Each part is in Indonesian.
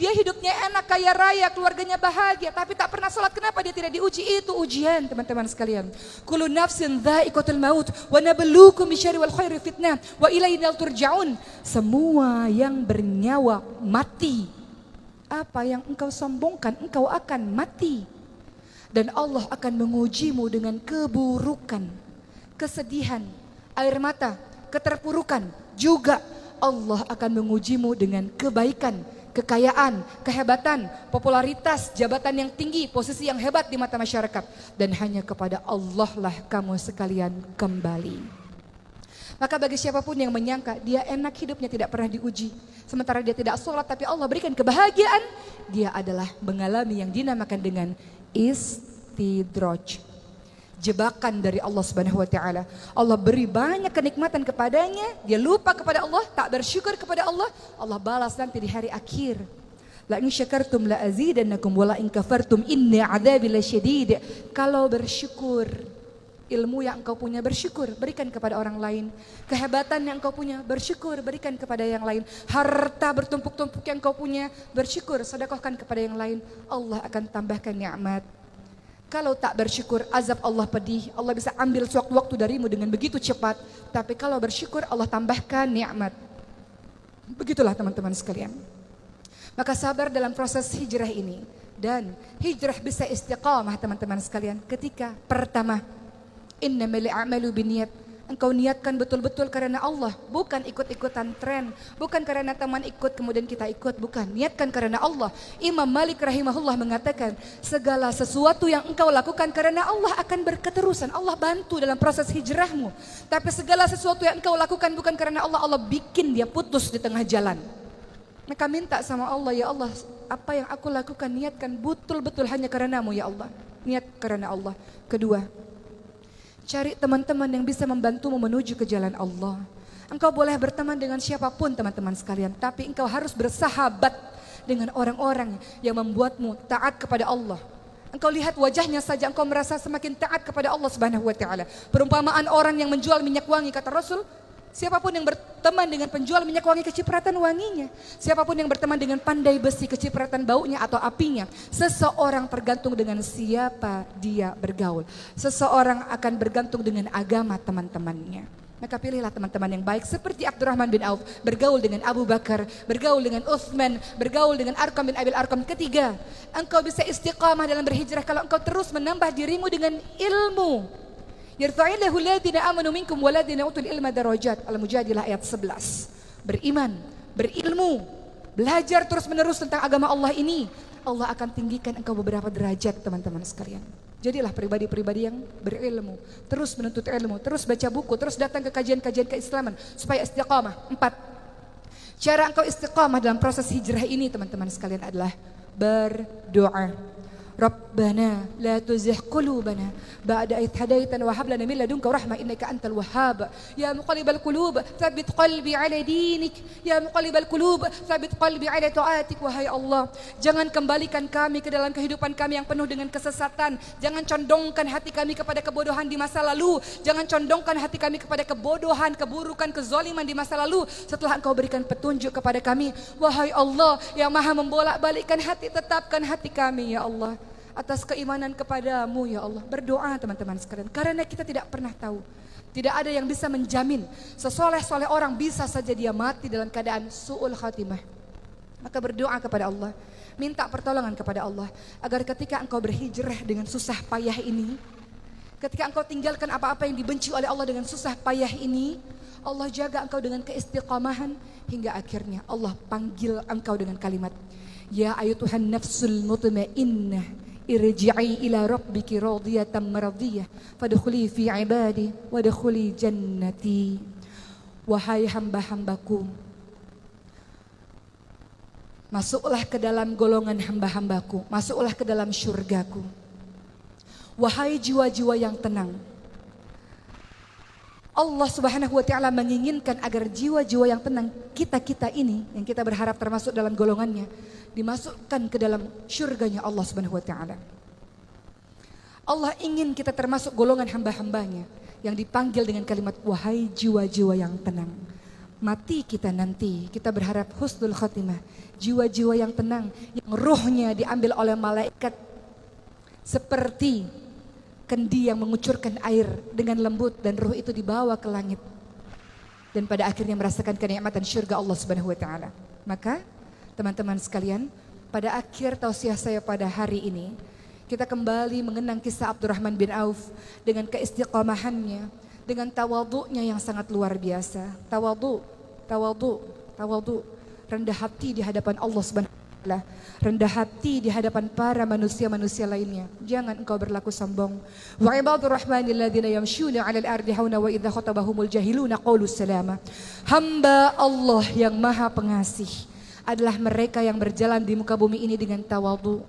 Dia hidupnya enak, kaya raya, keluarganya bahagia, tapi tak pernah sholat. Kenapa dia tidak diuji? Itu ujian, teman-teman sekalian. Kullu nafsin dha'iqatul maut wa nabluukum bisyarri wal khairi fitnah wa ilaina turja'un. Semua yang bernyawa mati. Apa yang engkau sombongkan, engkau akan mati. Dan Allah akan mengujimu dengan keburukan, kesedihan, air mata, keterpurukan. Juga Allah akan mengujimu dengan kebaikan, kekayaan, kehebatan, popularitas, jabatan yang tinggi, posisi yang hebat di mata masyarakat. Dan hanya kepada Allah lah kamu sekalian kembali. Maka bagi siapapun yang menyangka dia enak hidupnya tidak pernah diuji, sementara dia tidak sholat tapi Allah berikan kebahagiaan, dia adalah mengalami yang dinamakan dengan istidraj. Jebakan dari Allah Subhanahu wa taala. Allah beri banyak kenikmatan kepadanya, dia lupa kepada Allah, tak bersyukur kepada Allah, Allah balas nanti di hari akhir. La in syakartum la azidannakum wa la in kafartum inna adzabi lasyadid. Kalau bersyukur, ilmu yang engkau punya bersyukur, berikan kepada orang lain. Kehebatan yang engkau punya bersyukur, berikan kepada yang lain. Harta bertumpuk-tumpuk yang engkau punya bersyukur, sedekahkan kepada yang lain. Allah akan tambahkan nikmat. Kalau tak bersyukur, azab Allah pedih. Allah bisa ambil sewaktu-waktu darimu dengan begitu cepat. Tapi kalau bersyukur, Allah tambahkan nikmat. Begitulah teman-teman sekalian. Maka sabar dalam proses hijrah ini. Dan hijrah bisa istiqamah teman-teman sekalian. Ketika pertama, innamal a'malu binniyat. Engkau niatkan betul-betul karena Allah, bukan ikut-ikutan tren, bukan karena teman ikut kemudian kita ikut, bukan. Niatkan karena Allah. Imam Malik rahimahullah mengatakan, segala sesuatu yang engkau lakukan karena Allah akan berketerusan. Allah bantu dalam proses hijrahmu. Tapi segala sesuatu yang engkau lakukan bukan karena Allah, Allah bikin dia putus di tengah jalan. Maka minta sama Allah, ya Allah, apa yang aku lakukan niatkan betul-betul hanya karenamu ya Allah. Niat karena Allah. Kedua, cari teman-teman yang bisa membantumu menuju ke jalan Allah. Engkau boleh berteman dengan siapapun teman-teman sekalian, tapi engkau harus bersahabat dengan orang-orang yang membuatmu taat kepada Allah. Engkau lihat wajahnya saja engkau merasa semakin taat kepada Allah Subhanahu wa taala. Perumpamaan orang yang menjual minyak wangi, kata Rasul, siapapun yang berteman dengan penjual minyak wangi kecipratan wanginya. Siapapun yang berteman dengan pandai besi kecipratan baunya atau apinya. Seseorang tergantung dengan siapa dia bergaul. Seseorang akan bergantung dengan agama teman-temannya. Maka pilihlah teman-teman yang baik seperti Abdurrahman bin Auf. Bergaul dengan Abu Bakar, bergaul dengan Uthman, bergaul dengan Arqam bin Abil Arqam. Ketiga, engkau bisa istiqamah dalam berhijrah kalau engkau terus menambah dirimu dengan ilmu. Yarfa'illahu alladhina amanu minkum waladhina utul ilma darajat. Al-Mujadilah ayat 11. Beriman, berilmu, belajar terus-menerus tentang agama Allah ini. Allah akan tinggikan engkau beberapa derajat teman-teman sekalian. Jadilah pribadi-pribadi yang berilmu, terus menuntut ilmu, terus baca buku, terus datang ke kajian-kajian keislaman supaya istiqamah. 4. Cara engkau istiqamah dalam proses hijrah ini teman-teman sekalian adalah berdoa. Rabbana la tuzigh qulubana ba'da idh hadaytana wa hab lana min ladunka rahmah innaka antal wahhab. Ya muqallibal qulub tsabbit qalbi ala dinik. Ya muqallibal qulub tsabbit qalbi ala taatik. Wahai Allah, jangan kembalikan kami ke dalam kehidupan kami yang penuh dengan kesesatan. Jangan condongkan hati kami kepada kebodohan di masa lalu. Jangan condongkan hati kami kepada kebodohan, keburukan, kezaliman di masa lalu. Setelah Engkau berikan petunjuk kepada kami, wahai Allah yang Maha membolak-balikkan hati, tetapkan hati kami ya Allah atas keimanan kepadamu ya Allah. Berdoa teman-teman sekalian, karena kita tidak pernah tahu. Tidak ada yang bisa menjamin sesoleh-soleh orang bisa saja dia mati dalam keadaan su'ul khatimah. Maka berdoa kepada Allah, minta pertolongan kepada Allah agar ketika engkau berhijrah dengan susah payah ini, ketika engkau tinggalkan apa-apa yang dibenci oleh Allah dengan susah payah ini, Allah jaga engkau dengan keistiqamahan hingga akhirnya Allah panggil engkau dengan kalimat, ya ayyuhan nafsul mutmainnah irji'i ila rabbiki radiyatan maradiyah fadkhuli fi ibadi wadkhuli jannati. Wahai hamba-hambaku, masuklah ke dalam golongan hamba-hambaku, masuklah ke dalam syurgaku. Wahai jiwa-jiwa yang tenang, Allah Subhanahu wa taala menginginkan agar jiwa-jiwa yang tenang kita-kita ini yang kita berharap termasuk dalam golongannya dimasukkan ke dalam syurganya Allah Subhanahu wa taala. Allah ingin kita termasuk golongan hamba-hambanya yang dipanggil dengan kalimat wahai jiwa-jiwa yang tenang. mati kita nanti, kita berharap husnul khotimah, jiwa-jiwa yang tenang, yang ruhnya diambil oleh malaikat seperti kendi yang mengucurkan air dengan lembut dan ruh itu dibawa ke langit dan pada akhirnya merasakan kenikmatan syurga Allah Subhanahu wa taala. Maka teman-teman sekalian, pada akhir tausiah saya pada hari ini, kita kembali mengenang kisah Abdurrahman bin Auf dengan keistiqomahannya, dengan tawadhu'nya yang sangat luar biasa. Tawadhu, rendah hati di hadapan Allah Subhanahu wa taala, rendah hati di hadapan para manusia-manusia lainnya. Jangan engkau berlaku sombong. Wa ibadur rahmanil ladzina yamshuna 'alal ardi hauna wa idza khatabahumul jahiluna qalu salama. Hamba Allah yang Maha Pengasih adalah mereka yang berjalan di muka bumi ini dengan tawadhu,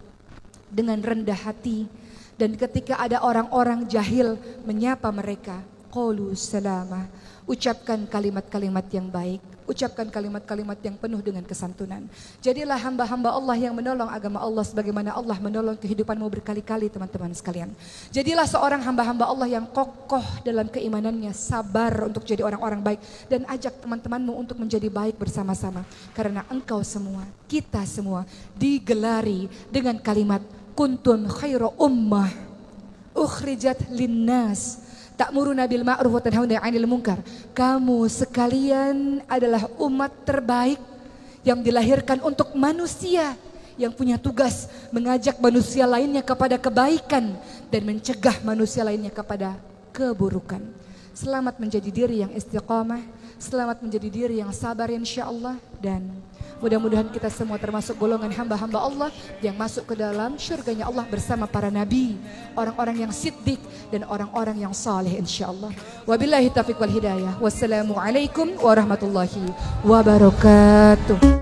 dengan rendah hati, dan ketika ada orang-orang jahil menyapa mereka, qalu salama, ucapkan kalimat-kalimat yang baik, ucapkan kalimat-kalimat yang penuh dengan kesantunan. Jadilah hamba-hamba Allah yang menolong agama Allah sebagaimana Allah menolong kehidupanmu berkali-kali, teman-teman sekalian. Jadilah seorang hamba-hamba Allah yang kokoh dalam keimanannya, sabar untuk jadi orang-orang baik, dan ajak teman-temanmu untuk menjadi baik bersama-sama. Karena engkau semua, kita semua digelari dengan kalimat kuntum khairu ummah ukhrijat linnas ta'muruna bil ma'ruf wa tanhauna 'anil munkar. Kamu sekalian adalah umat terbaik yang dilahirkan untuk manusia, yang punya tugas mengajak manusia lainnya kepada kebaikan dan mencegah manusia lainnya kepada keburukan. Selamat menjadi diri yang istiqamah, selamat menjadi diri yang sabar insyaallah, dan mudah-mudahan kita semua termasuk golongan hamba-hamba Allah yang masuk ke dalam syurganya Allah bersama para nabi, orang-orang yang siddiq dan orang-orang yang saleh insyaallah. Wabillahi taufiq wal hidayah. Wassalamualaikum warahmatullahi wabarakatuh.